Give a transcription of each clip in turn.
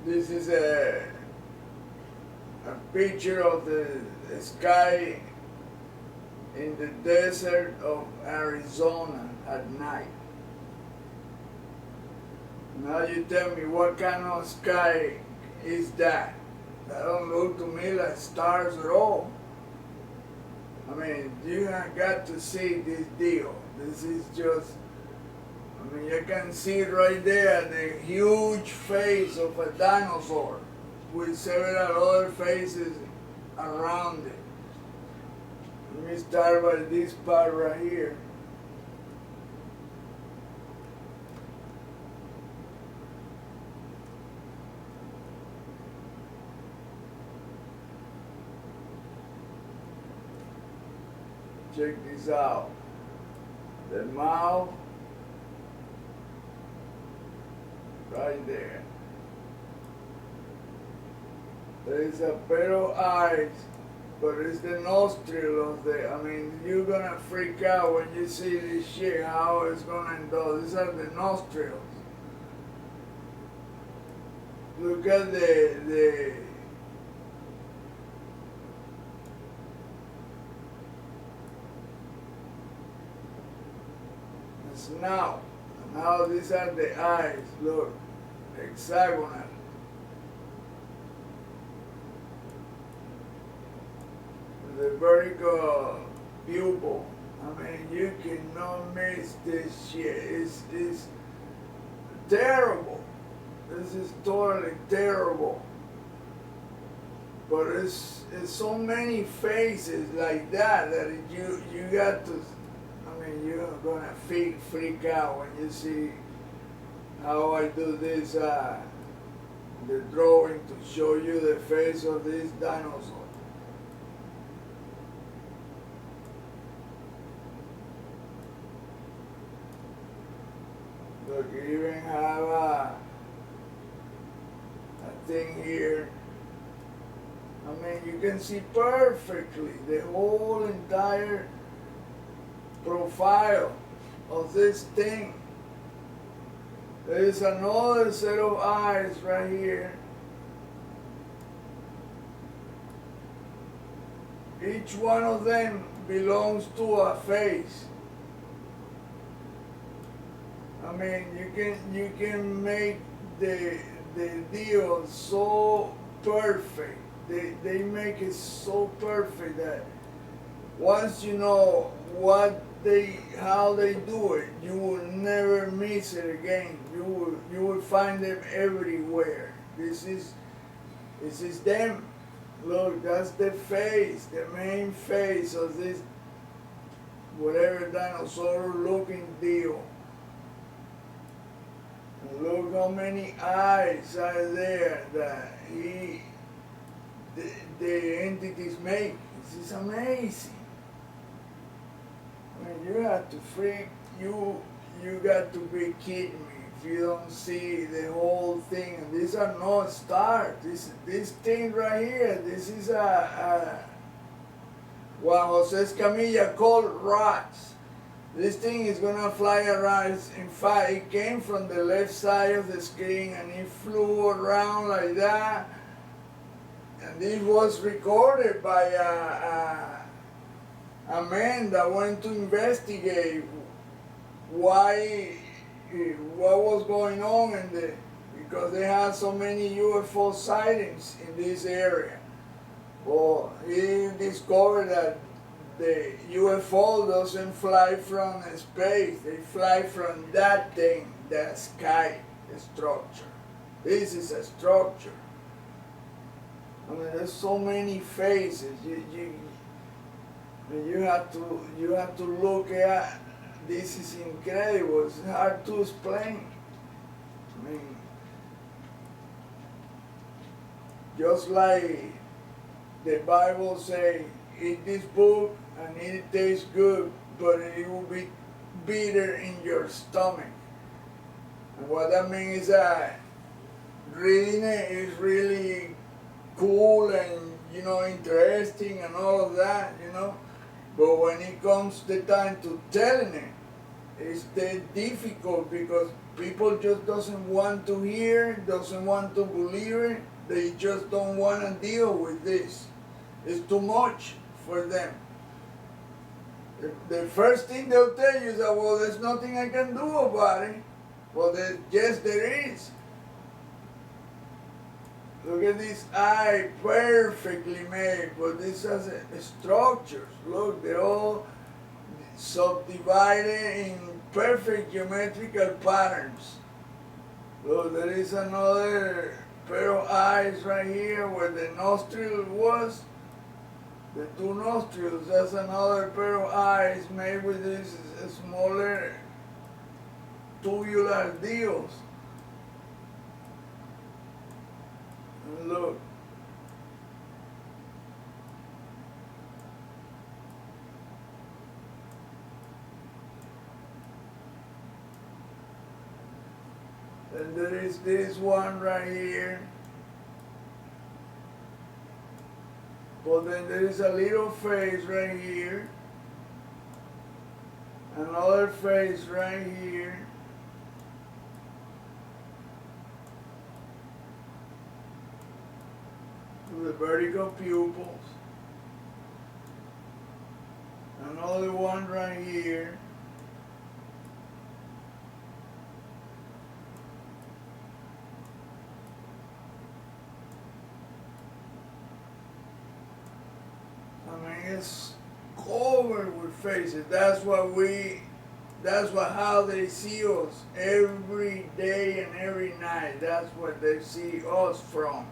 This is a picture of the sky in the desert of Arizona at night. Now you tell me, what kind of sky is that? That don't look to me like stars at all. I mean, you have got to see this deal. This is just, I mean, you can see right there the huge face of a dinosaur with several other faces around it. Let me start by this part right here. Check this out. The mouth right there. There is a pair of eyes, but it's the nostril of the, I mean, you're gonna freak out when you see this shit, how it's gonna end up. These are the nostrils. Look at the snout. Now these are the eyes, look, hexagonal. The vertical pupil. I mean, you cannot miss this shit. It's terrible. This is totally terrible. But it's so many faces like that you got to, I mean, you're gonna freak out when you see how I do this, the drawing to show you the face of this dinosaur. Look, you even have a thing here. I mean, you can see perfectly the whole entire profile of this thing. There is another set of eyes right here. Each one of them belongs to a face. I mean, you can make the deal so perfect. They make it so perfect that once you know how they do it, you will never miss it again. You will find them everywhere. This is them. Look, that's the face, the main face of this whatever dinosaur looking deal. And look how many eyes are there that the entities make. This is amazing. I mean, you have to freak, you got to be kidding me if you don't see the whole thing. And these are not stars. This thing right here, this is what Jose Escamilla called rods. This thing is gonna fly around. In fact, it came from the left side of the screen and it flew around like that. And this was recorded by a man that went to investigate what was going on because they had so many UFO sightings in this area. Well, he discovered that the UFO doesn't fly from space, they fly from that thing, that sky structure. This is a structure. I mean, there's so many faces. You have to look at. This is incredible. It's hard to explain. I mean, just like the Bible says, eat this book and it tastes good, but it will be bitter in your stomach. And what that means is that reading it is really cool and, interesting and all of that, But when it comes the time to telling it, it's difficult because people just doesn't want to hear, doesn't want to believe it. They just don't want to deal with this. It's too much for them. The first thing they'll tell you is that, well, there's nothing I can do about it. Well, yes, there is. Look at this eye, perfectly made, but this has structures. Look, they're all subdivided in perfect geometrical patterns. Look, there is another pair of eyes right here where the nostril was. The two nostrils, that's another pair of eyes made with these smaller tubular deals. And look. And there is this one right here. But then there is a little face right here. Another face right here. With the vertical pupils. Another one right here. It's covered with faces. That's how they see us every day and every night. That's what they see us from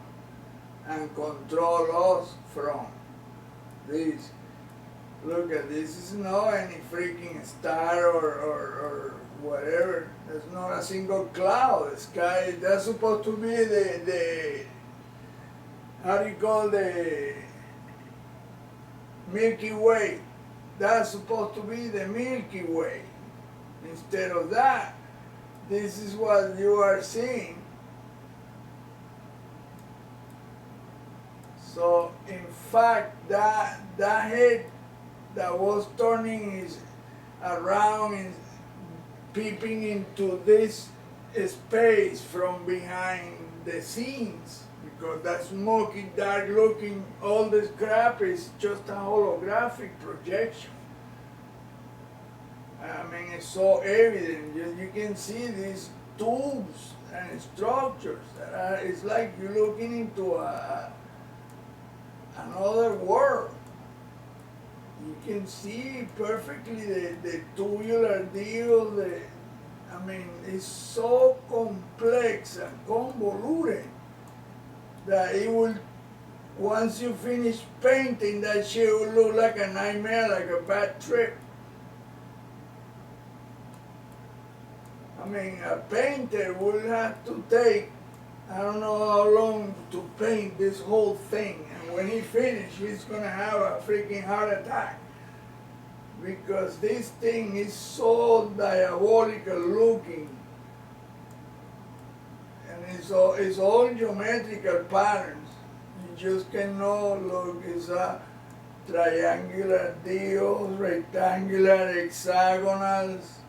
and control us from. This, look at this, is not any freaking star or whatever. There's not a single cloud. The sky, that's supposed to be the how do you call the Milky Way. That's supposed to be the Milky Way. Instead of that, this is what you are seeing. So in fact, that head that was turning is around and peeping into this space from behind the scenes. Because that smoky, dark looking, all this crap is just a holographic projection. I mean, it's so evident. You can see these tubes and structures. It's like you're looking into another world. You can see perfectly the tubular deal. I mean, it's so complex and convoluted that it will, once you finish painting, that shit will look like a nightmare, like a bad trip. I mean, a painter will have to take, I don't know how long to paint this whole thing. And when he finishes, he's gonna have a freaking heart attack. Because this thing is so diabolical looking. It's all geometrical patterns. You just cannot look. It's a triangular deals, rectangular, hexagonals,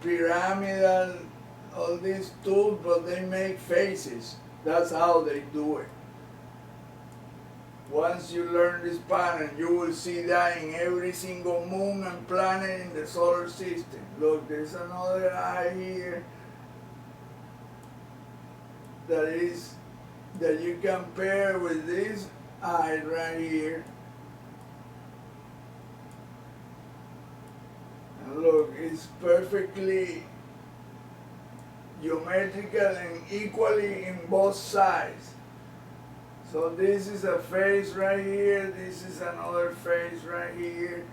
pyramidal, all these tools, but they make faces. That's how they do it. Once you learn this pattern, you will see that in every single moon and planet in the solar system. Look, there's another eye here. That you compare with this eye right here. And look, it's perfectly geometrical and equally in both sides. So this is a face right here, this is another face right here.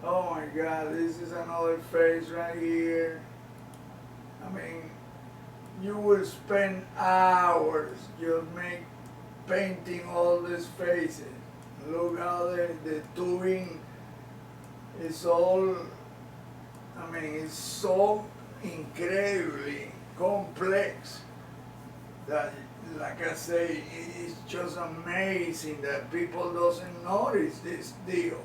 Oh my God, this is another face right here. I mean, you will spend hours just painting all these faces. Look how the tubing is all, I mean, it's so incredibly complex that, like I say, it's just amazing that people doesn't notice this deal.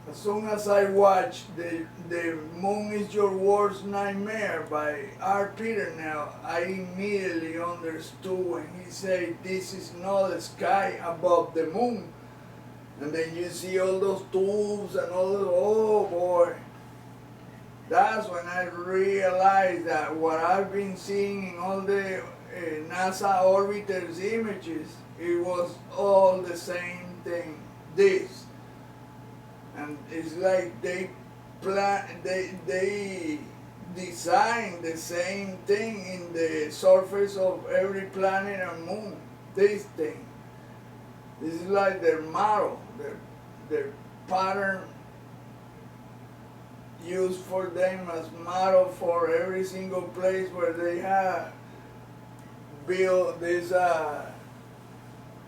as soon as I watched the Moon is Your Worst Nightmare by R. Peternell, I immediately understood when he said, this is not the sky above the moon. And then you see all those tubes and all those, oh boy. That's when I realized that what I've been seeing in all the NASA orbiters images, it was all the same thing. This. And it's like they design the same thing in the surface of every planet and moon. This thing. This is like their model, their pattern used for them as model for every single place where they have built this,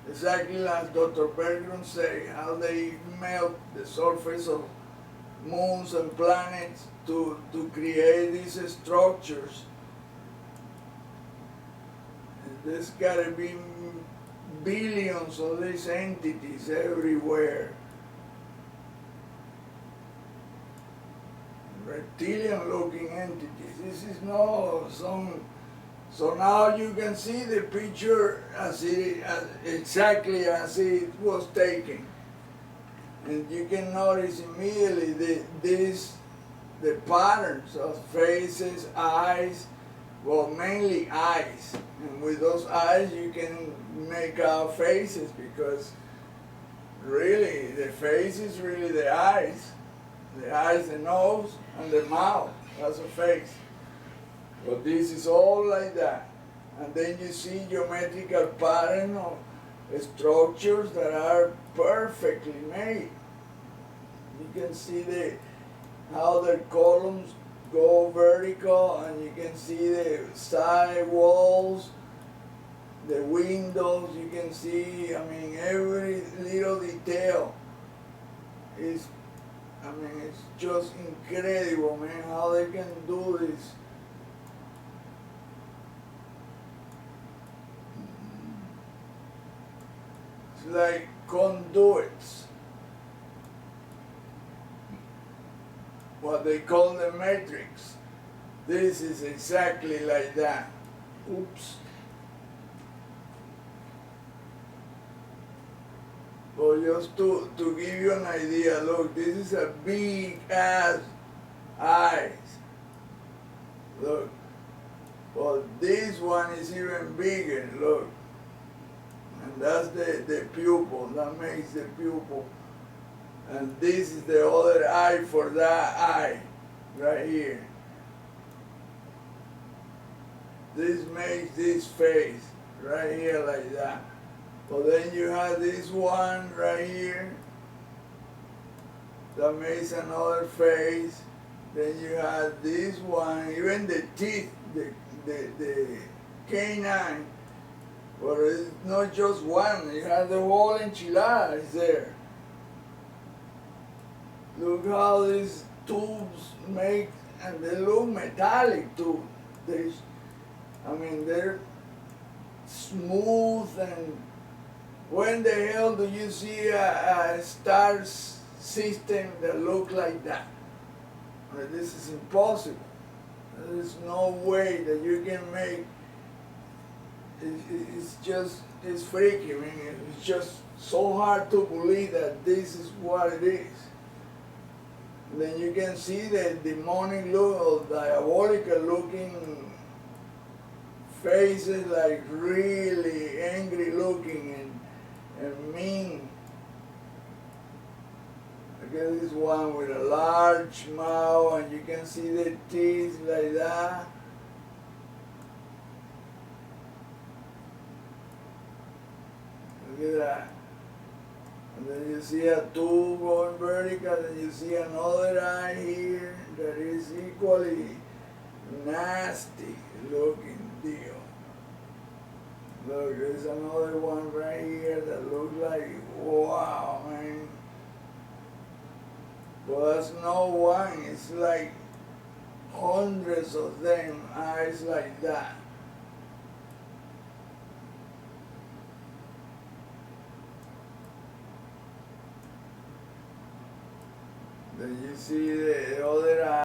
exactly as Dr. Berggruen say, how they melt the surface of moons and planets to create these structures. There's gotta be billions of these entities everywhere. Reptilian looking entities. This is no some. So now you can see the picture exactly as it was taken. And you can notice immediately the patterns of faces, eyes, well, mainly eyes. And with those eyes you can make out faces, because really the face is really the eyes. The eyes, the nose, and the mouth. That's a face. But this is all like that. And then you see geometrical pattern of structures that are perfectly made. You can see how the columns go vertical, and you can see the side walls, the windows, you can see, I mean, every little detail is, I mean, it's just incredible, man, how they can do this. It's like conduits. What they call the matrix. This is exactly like that. Oops. But just to give you an idea, look, this is a big ass eyes. Look. But this one is even bigger, look. And that's the pupil, that makes the pupil. And this is the other eye for that eye, right here. This makes this face, right here like that. But then you have this one right here, that makes another face. Then you have this one, even the teeth, the canine. But it's not just one, you have the whole enchilada is there. Look how these tubes make, and they look metallic too. I mean, they're smooth, and when the hell do you see a star system that look like that? I mean, this is impossible. There's no way that you can make. It's freaky. I mean, it's just so hard to believe that this is what it is. And then you can see the demonic look, or diabolical looking faces, like really angry looking and mean. Look at this one with a large mouth, and you can see the teeth like that. Look at that. And then you see a tube going vertical, and you see another eye here that is equally nasty looking deal. Look, there's another one right here that looks like, wow, man. But that's no one, it's like hundreds of them, eyes like that. Then you see the other